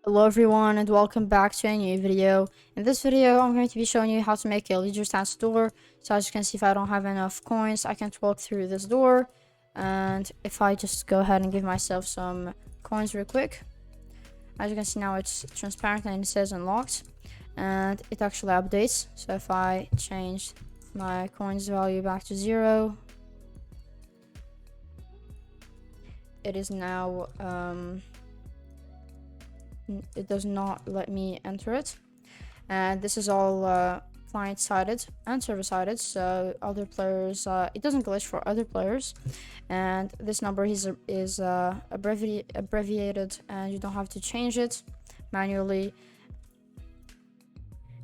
Hello everyone and welcome back to a new video. In this video I'm going to be showing you how to make a LEADERSTATS door. So as you can see, if I don't have enough coins I can't walk through this door, and if I just go ahead and give myself some coins real quick, as you can see now it's transparent and it says unlocked, and it actually updates. So if I change my coins value back to 0, it is now it does not let me enter it, and this is all client-sided and server-sided, so other players, it doesn't glitch for other players, and this number is abbreviated and you don't have to change it manually.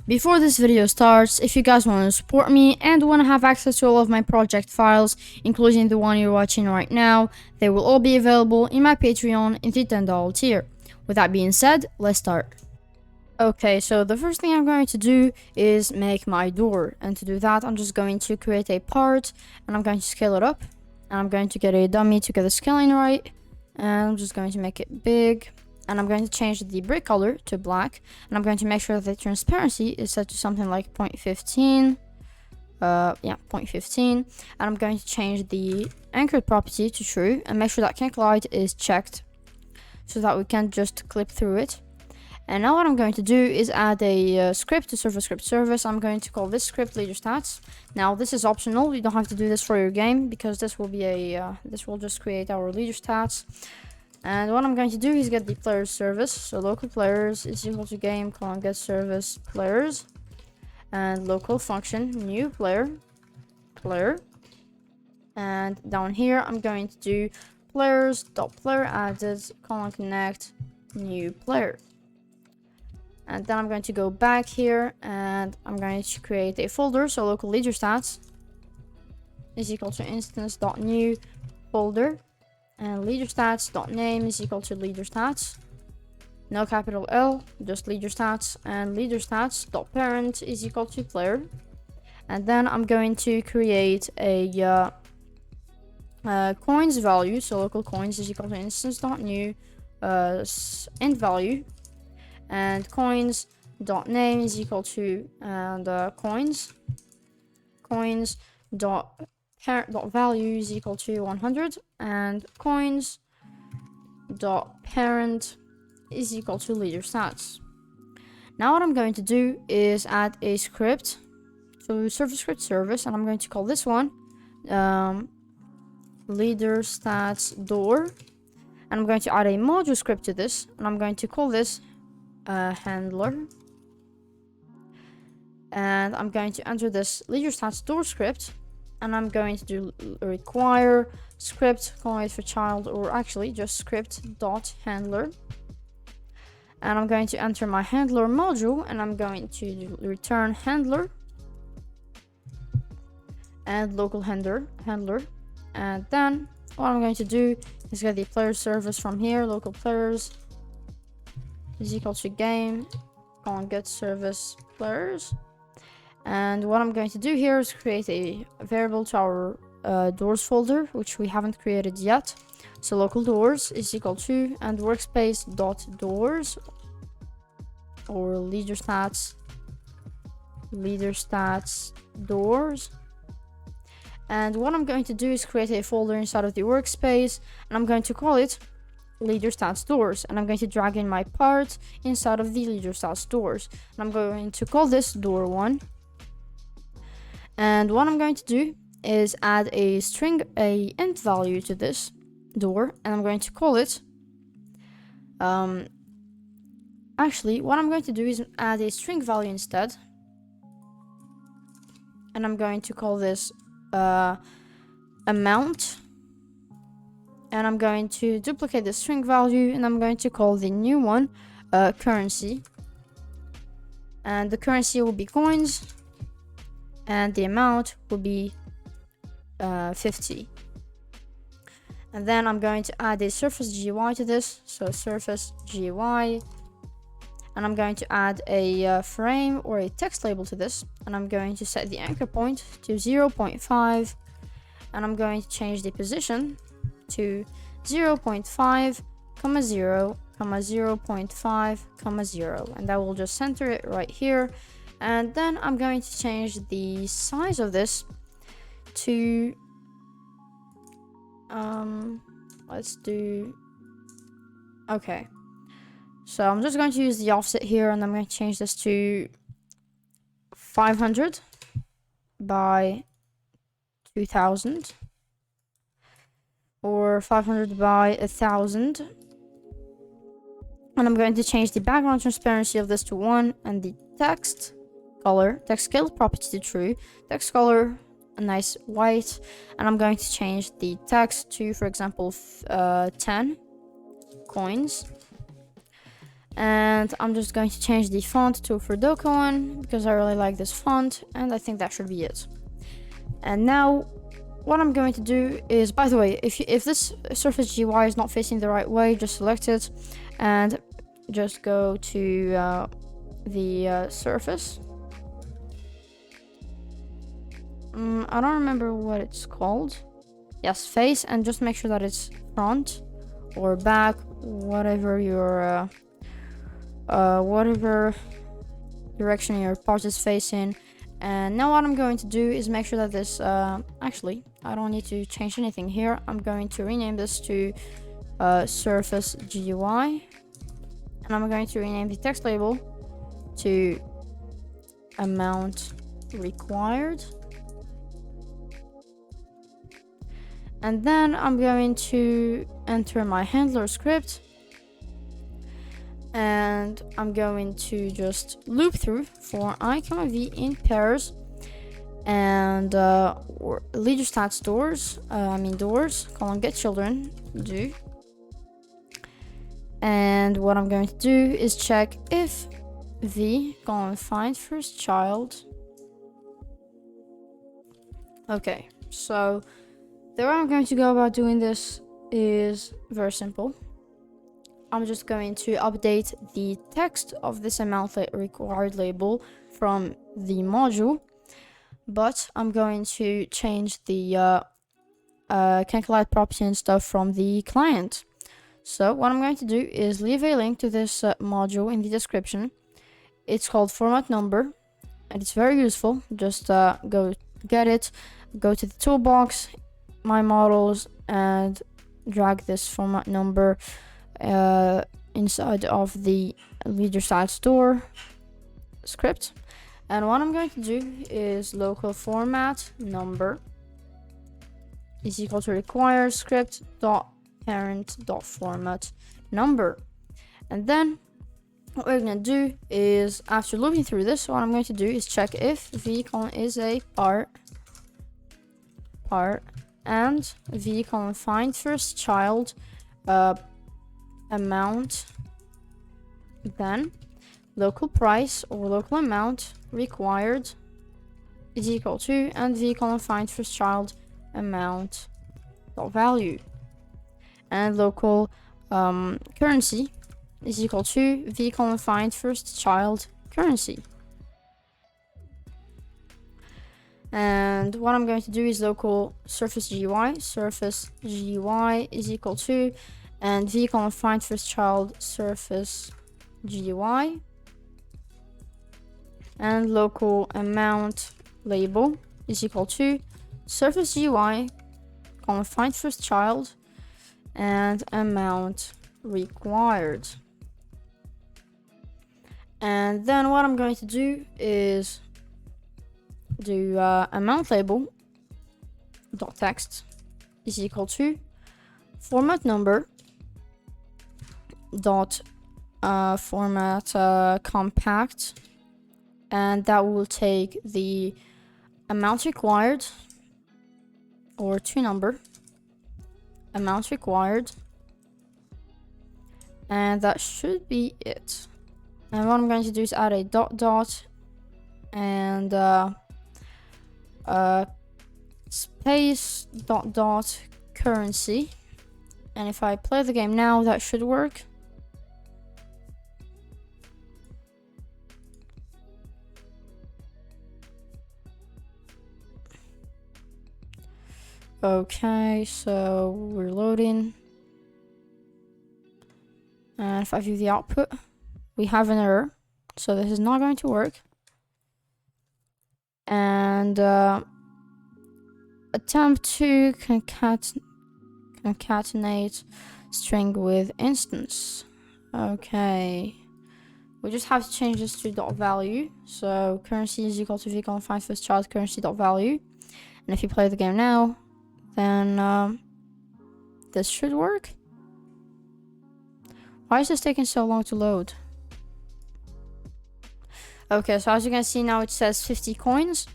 Before this video starts, if you guys want to support me and want to have access to all of my project files, including the one you're watching right now, they will all be available in my Patreon in the $10 tier. With that being said, let's start. Okay, so the first thing I'm going to do is make my door, and to do that I'm just going to create a part and I'm going to scale it up, and I'm going to get a dummy to get the scaling right, and I'm just going to make it big, and I'm going to change the brick color to black, and I'm going to make sure that the transparency is set to something like 0.15, 0.15, and I'm going to change the anchored property to true and make sure that can't collide is checked, so that we can't just clip through it. And now what I'm going to do is add a script to serve a script service. I'm going to call this script LEADERSTATS. Now this is optional, you don't have to do this for your game, because this will be a this will just create our LEADERSTATS. And what I'm going to do is get the players service, so local players is equal to game colon get service players, and local function new player, and down here I'm going to do players.player added colon connect new player, and then I'm going to go back here and I'm going to create a folder. So local LEADERSTATS is equal to instance.new folder, and LEADERSTATS.name is equal to LEADERSTATS, no capital L, just LEADERSTATS, and LEADERSTATS.parent is equal to player. And then I'm going to create a coins value, so local coins is equal to instance.new int value, and coins.name is equal to coins.value is equal to 100, and coins.parent is equal to LEADERSTATS. Now what I'm going to do is add a script to serve a script service, and I'm going to call this one LEADERSTATS door, and I'm going to add a module script to this, and I'm going to call this handler, and I'm going to enter this LEADERSTATS door script, and I'm going to do require script wait for child, or actually just script.handler, and I'm going to enter my handler module, and I'm going to return handler and local handler. And then what I'm going to do is get the player service from here, local players is equal to game on get service players. And what I'm going to do here is create a variable to our doors folder, which we haven't created yet. So local doors is equal to and workspace dot doors, or LEADERSTATS doors. And what I'm going to do is create a folder inside of the workspace, and I'm going to call it LEADERSTATS doors, and I'm going to drag in my part inside of the LEADERSTATS doors, and I'm going to call this door 1. And what I'm going to do is add a int value to this door, and I'm going to call it actually what I'm going to do is add a string value instead, and I'm going to call this amount, and I'm going to duplicate the string value, and I'm going to call the new one currency, and the currency will be coins, and the amount will be 50. And then I'm going to add a surface GUI to this, so surface GUI, and I'm going to add a frame or a text label to this, and I'm going to set the anchor point to 0.5, and I'm going to change the position to 0.5, 0, comma 0.5 comma 0, and that will just center it right here. And then I'm going to change the size of this to let's do, okay, so I'm just going to use the offset here, and I'm going to change this to 500 by 2000, or 500 by 1000. And I'm going to change the background transparency of this to 1, and the text scale property to true, text color a nice white, and I'm going to change the text to, for example, 10 coins. And I'm just going to change the font to Fredoko one because I really like this font, and I think that should be it. And now what I'm going to do is, by the way, if this surface GUI is not facing the right way, just select it and just go to the surface. I don't remember what it's called. Yes, face, and just make sure that it's front or back, whatever your whatever direction your part is facing. And now what I'm going to do is make sure that this actually, I don't need to change anything here. I'm going to rename this to surface GUI, and I'm going to rename the text label to amount required. And then I'm going to enter my handler script, and I'm going to just loop through for I, v in pairs, and LEADERSTATS doors, doors, colon get children, do. And what I'm going to do is check if v, colon find first child. Okay, so the way I'm going to go about doing this is very simple. I'm just going to update the text of this amount required label from the module, but I'm going to change the calculate property and stuff from the client. So what I'm going to do is leave a link to this module in the description. It's called format number, and it's very useful. Just go get it, go to the toolbox, my models, and drag this format number inside of the LEADERSTATS door script. And what I'm going to do is local format number is equal to require script dot parent dot format number. And then what we're going to do is, after looping through this, what I'm going to do is check if v colon is a part and v colon find first child amount, then local price or local amount required is equal to, and v colon find first child amount dot value, and local currency is equal to v colon find first child currency. And what I'm going to do is local surface GUI is equal to, and v colon find first child surface GUI, and local amount label is equal to surface GUI colon find first child and amount required. And then what I'm going to do is do amount label dot text is equal to format number dot format compact, and that will take the amount required or to number amount required, and that should be it. And what I'm going to do is add a dot and space dot currency, and if I play the game now, that should work. Okay, so we're loading. And if I view the output, we have an error. So this is not going to work. And attempt to concatenate string with instance. Okay. We just have to change this to .value. So currency is equal to v, find first child currency .value. And if you play the game now, then this should work. Why is this taking so long to load? Okay, so as you can see now it says 50 coins.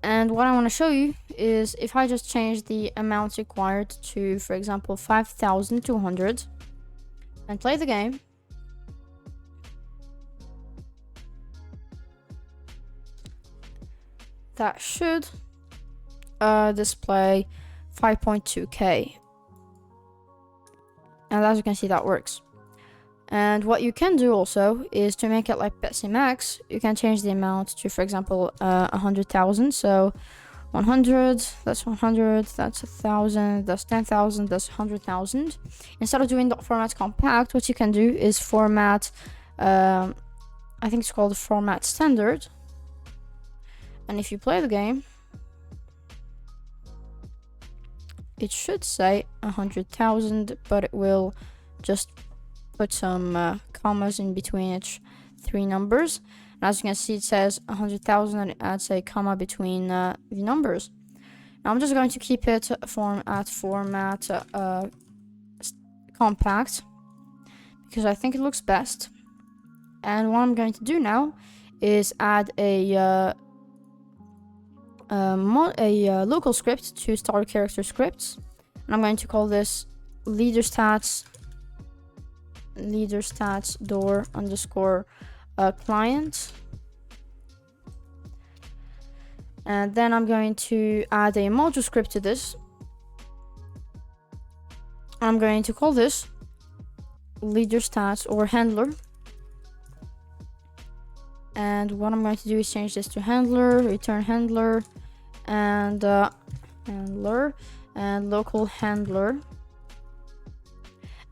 And what I want to show you is if I just change the amount required to, for example, 5,200 and play the game. That should display 5.2k. And as you can see, that works. And what you can do also is to make it like Pepsi Max, you can change the amount to, for example, 100,000. So 100, that's 100, that's 1,000, that's 10,000, that's 100,000. Instead of doing .format compact, what you can do is format, I think it's called format standard. And if you play the game, it should say 100,000, but it will just put some commas in between each three numbers. And as you can see, it says 100,000 and it adds a comma between the numbers. Now I'm just going to keep it format compact because I think it looks best. And what I'm going to do now is add a local script to start character scripts, and I'm going to call this LEADERSTATS door underscore client. And then I'm going to add a module script to this. I'm going to call this LEADERSTATS or handler. And what I'm going to do is change this to handler, return handler, and handler, and local handler.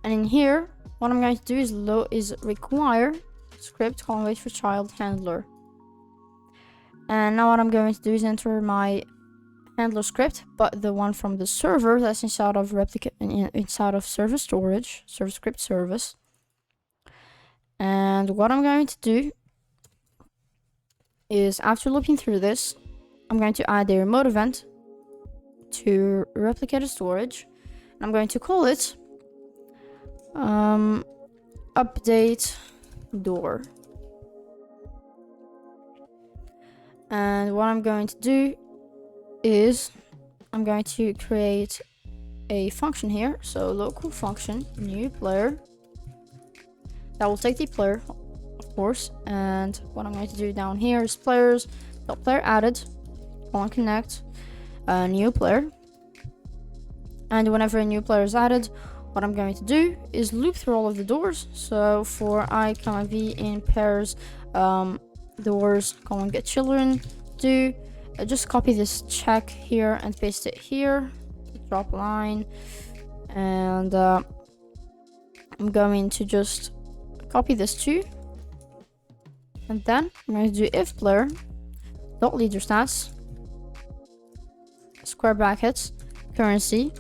And in here, what I'm going to do is require script colon wait for child handler. And now what I'm going to do is enter my handler script, but the one from the server that's inside of server storage, server script service. And what I'm going to do is after looping through this, I'm going to add a remote event to replicated storage. And I'm going to call it update door. And what I'm going to do is I'm going to create a function here. So local function new player that will take the player, of course. And what I'm going to do down here is players dot player added on connect new player. And whenever a new player is added, what I'm going to do is loop through all of the doors. So for I, v in pairs doors, get children, do just copy this check here and paste it here, drop line, and I'm going to just copy this too, and then I'm going to do if player dot LEADERSTATS square brackets currency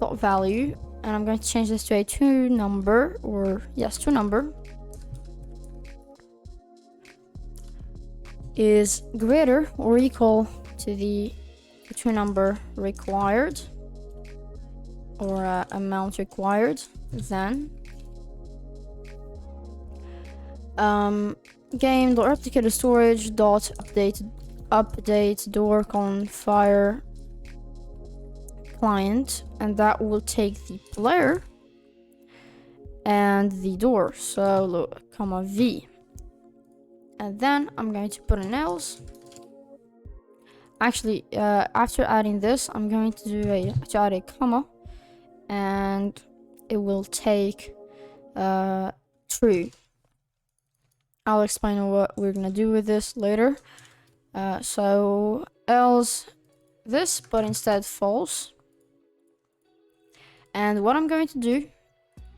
dot value, and I'm going to change this to a two number is greater or equal to the two number required or amount required, then game dot replicated storage dot update door fire client, and that will take the player and the door, so comma v. And then I'm going to put an else. Actually, after adding this, I'm going to do add a comma, and it will take true. I'll explain what we're gonna do with this later. So else this, but instead false. And what I'm going to do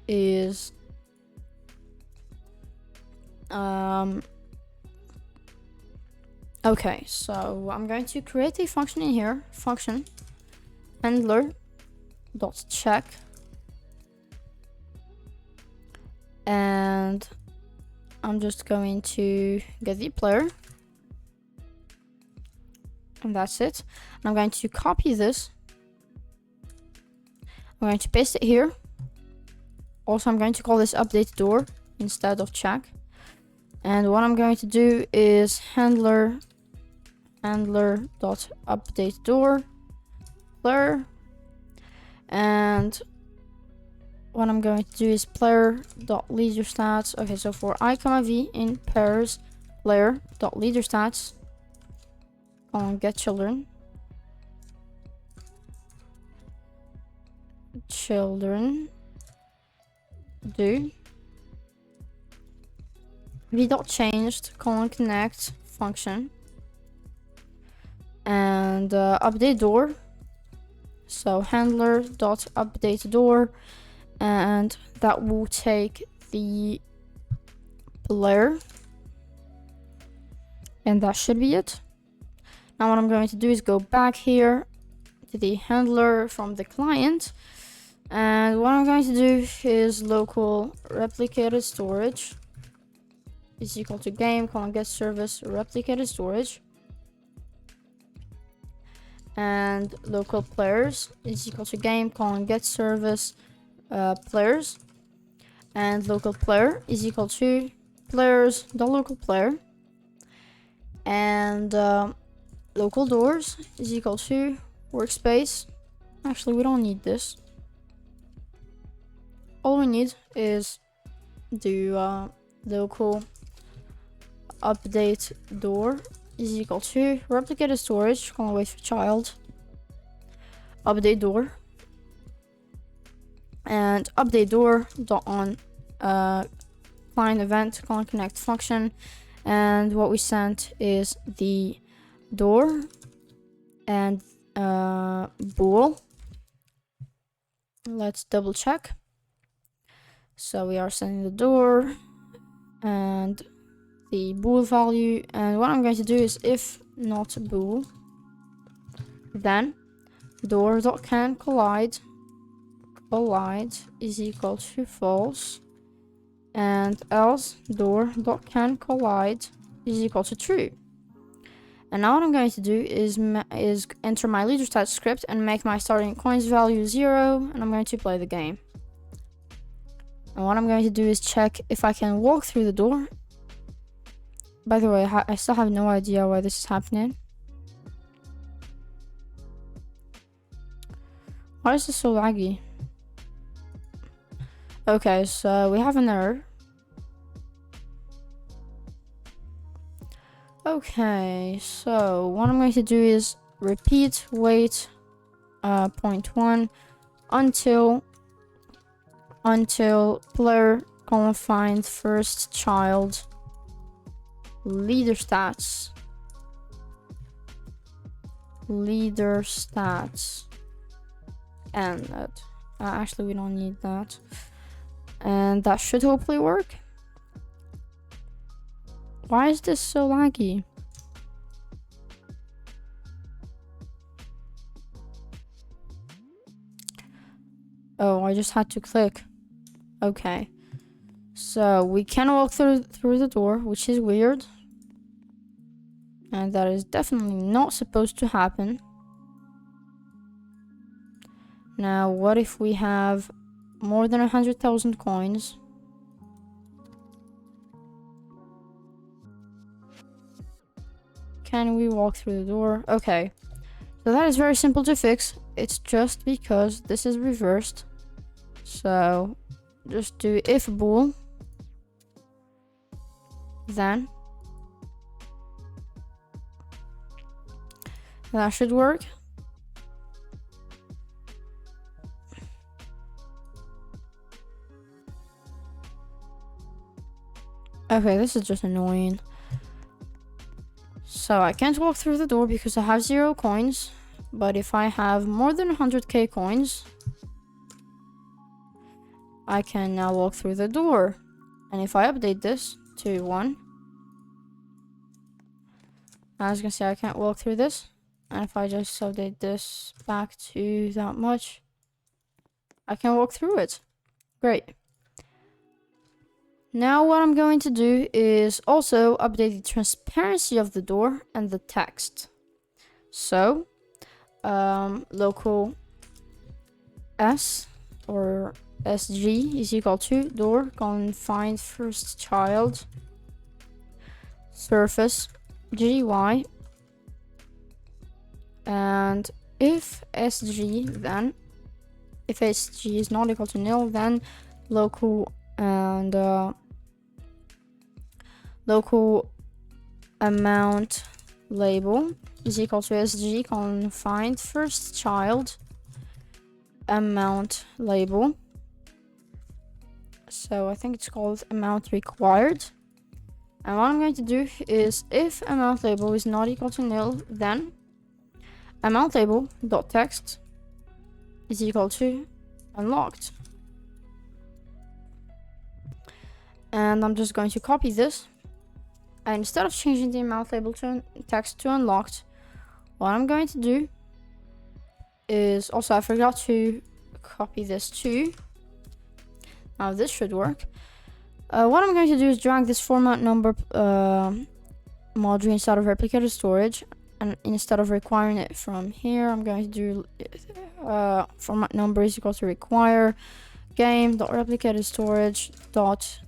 is Okay, so I'm going to create a function in here, function handler dot check, and I'm just going to get the player, and that's it. And I'm going to copy this. I'm going to paste it here. Also, I'm going to call this update door instead of check. And what I'm going to do is handler dot update door player, and what I'm going to do is player dot leader stats. Okay, so for I comma v in pairs, player dot leader stats on get children do v dot changed colon connect function, and update door. So handler dot update door, and that will take the player, and that should be it. Now what I'm going to do is go back here to the handler from the client, and what I'm going to do is local replicated storage is equal to game colon get service replicated storage, and local players is equal to game colon get service players, and local player is equal to players the local player, and local doors is equal to workspace. Actually, we don't need this. All we need is the local update door is equal to replicated storage colon wait for child update door, and update door dot on client event colon connect function, and what we sent is the door and bool. Let's double check. So we are sending the door and the bool value, and what I'm going to do is if not bool, then door dot can collide is equal to false, and else door dot can collide is equal to true. And now what I'm going to do is enter my LEADERSTATS script and make my starting coins value 0, and I'm going to play the game. And what I'm going to do is check if I can walk through the door. By the way, I still have no idea why this is happening. Why is this so laggy? Okay, so we have an error. Okay, so what I'm going to do is repeat wait 0.1 until player colon find first child LEADERSTATS and that. Actually, we don't need that, and that should hopefully work. Why is this so laggy? Oh, I just had to click. Okay, so we can walk through the door, which is weird, and that is definitely not supposed to happen. Now, what if we have more than 100,000 coins? Can we walk through the door? Okay, so that is very simple to fix. It's just because this is reversed. So just do if bool, then that should work. Okay, this is just annoying. So I can't walk through the door because I have 0 coins, but if I have more than 100k coins, I can now walk through the door. And if I update this to 1. As you can see, I can't walk through this. And if I just update this back to that much, I can walk through it. Great. Now what I'm going to do is also update the transparency of the door and the text. So, local S or SG is equal to door confined first child surface GY, and if SG is not equal to nil, then local and local amount label is equal to SG confined first child amount label. So I think it's called amount required. And what I'm going to do is, if amount label is not equal to nil, then amount label dot text is equal to unlocked. And I'm just going to copy this. And instead of changing the amount label to text to unlocked, what I'm going to do is, also I forgot to copy this too. Now this should work. What I'm going to do is drag this format number module inside of replicated storage, and instead of requiring it from here, I'm going to do format number is equal to require game.replicated storage dot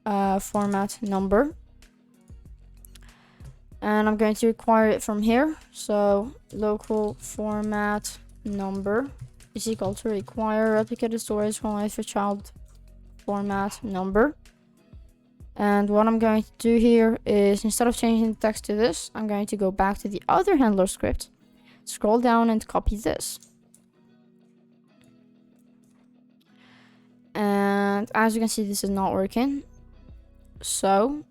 format number, and I'm going to require it from here. So local format number is equal to require replicated storage for child format number. And what I'm going to do here is, instead of changing the text to this, I'm going to go back to the other handler script, scroll down and copy this. And as you can see, this is not working. So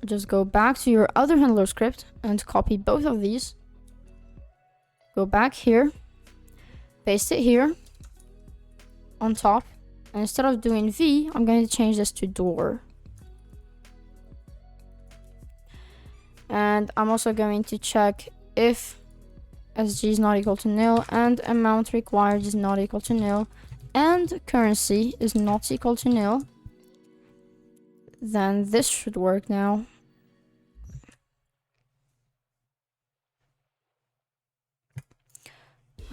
just go back to your other handler script and copy both of these. Go back here, paste it here on top, and instead of doing V, I'm going to change this to door. And I'm also going to check if SG is not equal to nil and amount required is not equal to nil and currency is not equal to nil. Then this should work now.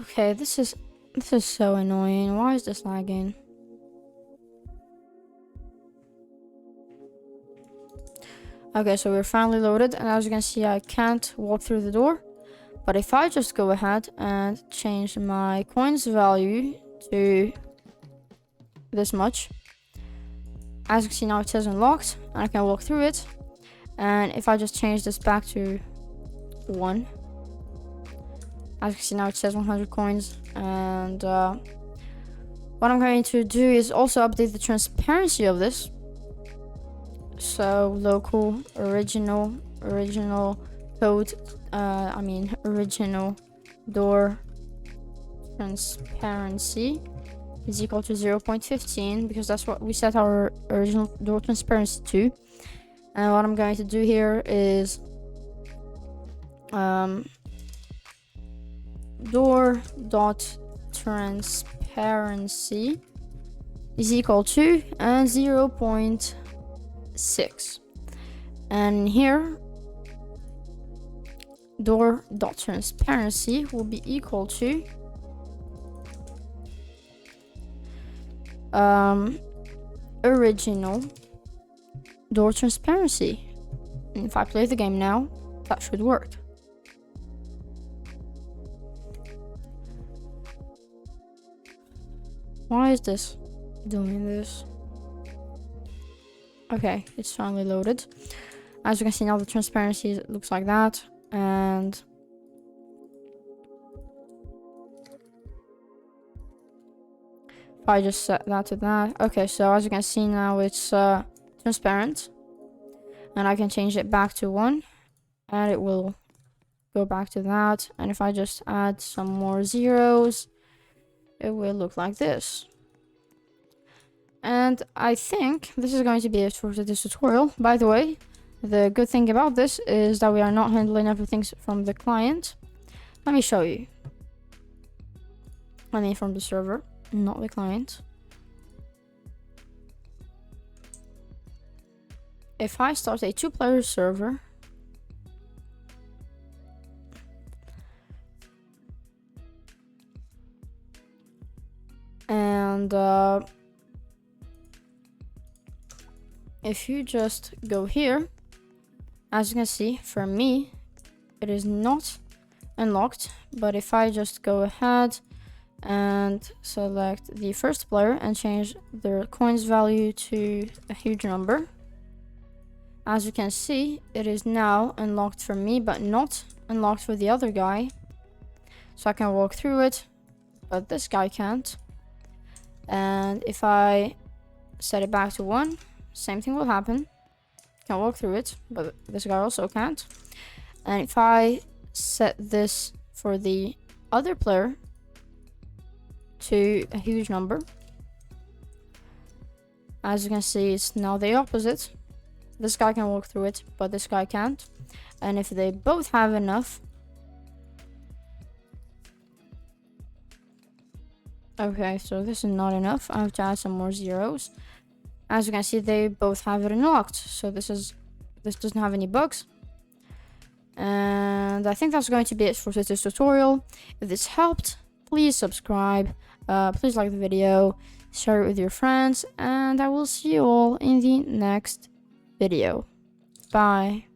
Okay, this is so annoying. Why is this lagging? Okay, so we're finally loaded, and as you can see, I can't walk through the door. But if I just go ahead and change my coins value to this much, as you can see now, it says unlocked, and I can walk through it. And if I just change this back to 1, as you can see now, it says 100 coins. And what I'm going to do is also update the transparency of this. So local original code, original door transparency is equal to 0.15, because that's what we set our original door transparency to. And what I'm going to do here is door dot transparency is equal to 0.6, and here door dot transparency will be equal to original door transparency. And if I play the game now, that should work. Why is this doing this? Okay, it's finally loaded. As you can see now, the transparency looks like that. And if I just set that to that. Okay, so as you can see now, it's transparent. And I can change it back to 1. And it will go back to that. And if I just add some more zeros, it will look like this. And I think this is going to be it for this tutorial. By the way, the good thing about this is that we are not handling everything from the client. Let me show you. I mean from the server, not the client. If I start a 2-player server, and if you just go here, as you can see, for me, it is not unlocked. But if I just go ahead and select the first player and change the coins value to a huge number, as you can see, it is now unlocked for me, but not unlocked for the other guy. So I can walk through it, but this guy can't. And if I set it back to 1, same thing will happen. Can walk through it, but this guy also can't. And if I set this for the other player to a huge number, as you can see, it's now the opposite. This guy can walk through it, but this guy can't. And if they both have enough, okay, so this is not enough. I have to add some more zeros. As you can see, they both have it unlocked. So this doesn't have any bugs. And I think that's going to be it for this tutorial. If this helped, please subscribe. Please like the video, share it with your friends, and I will see you all in the next video. Bye.